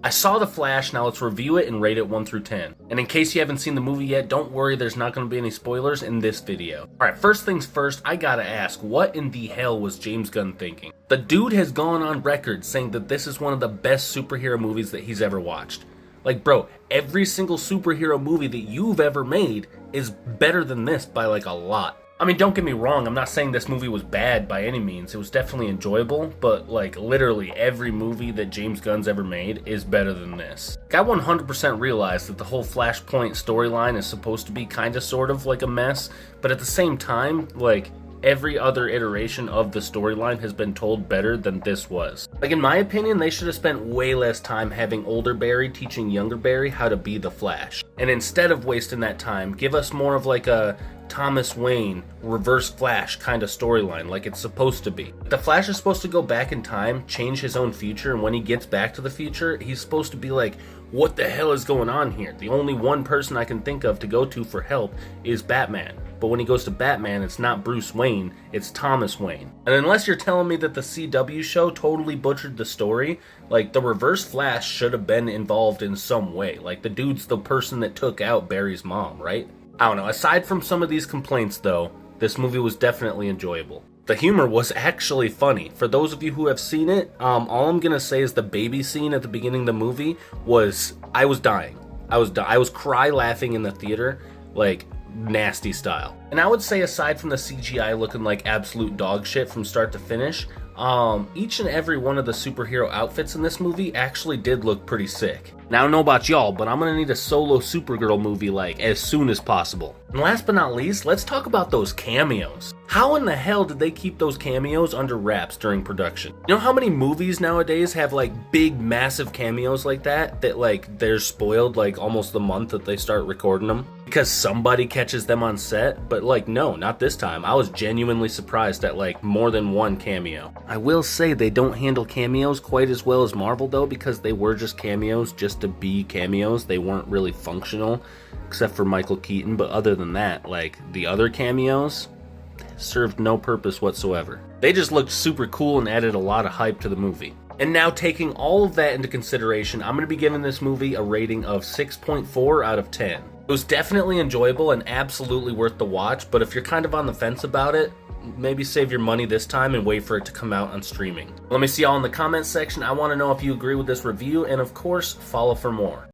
I saw The Flash, now let's review it and rate it 1 through 10. And in case you haven't seen the movie yet, don't worry, there's not going to be any spoilers in this video. Alright, first things first, I gotta ask, what in the hell was James Gunn thinking? The dude has gone on record saying that this is one of the best superhero movies that he's ever watched. Like, bro, every single superhero movie that you've ever made is better than this by like a lot. I mean, don't get me wrong, I'm not saying this movie was bad by any means. It was definitely enjoyable, but like literally every movie that James Gunn's ever made is better than this. I 100% realize that the whole Flashpoint storyline is supposed to be kinda sort of like a mess, but at the same time, like, every other iteration of the storyline has been told better than this was. Like, in my opinion, they should have spent way less time having older Barry teaching younger Barry how to be the Flash. And instead of wasting that time, give us more of like a Thomas Wayne, Reverse Flash kind of storyline like it's supposed to be. The Flash is supposed to go back in time, change his own future, and when he gets back to the future, he's supposed to be like, what the hell is going on here? The only one person I can think of to go to for help is Batman. But when he goes to Batman, it's not Bruce Wayne, it's Thomas Wayne. And unless you're telling me that the CW show totally butchered the story, like, the Reverse Flash should have been involved in some way. Like, the dude's the person that took out Barry's mom, right? I don't know, aside from some of these complaints though, this movie was definitely enjoyable. The humor was actually funny. For those of you who have seen it, all I'm gonna say is the baby scene at the beginning of the movie was, I was dying. I was cry laughing in the theater, like, nasty style. And I would say aside from the CGI looking like absolute dog shit from start to finish, each and every one of the superhero outfits in this movie actually did look pretty sick. Now, I don't know about y'all, but I'm gonna need a solo Supergirl movie like as soon as possible. And last but not least, let's talk about those cameos. How in the hell did they keep those cameos under wraps during production? You know how many movies nowadays have like big massive cameos like that like they're spoiled like almost the month that they start recording them? Because somebody catches them on set? But like, no, not this time. I was genuinely surprised at like more than one cameo. I will say they don't handle cameos quite as well as Marvel though, because they were just cameos just to be cameos. They weren't really functional, except for Michael Keaton, but other than that, like, the other cameos served no purpose whatsoever. They just looked super cool and added a lot of hype to the movie. And now, taking all of that into consideration, I'm going to be giving this movie a rating of 6.4 out of 10. It was definitely enjoyable and absolutely worth the watch, but if you're kind of on the fence about it, maybe save your money this time and wait for it to come out on streaming. Let me see y'all in the comments section. I want to know if you agree with this review, and of course, follow for more.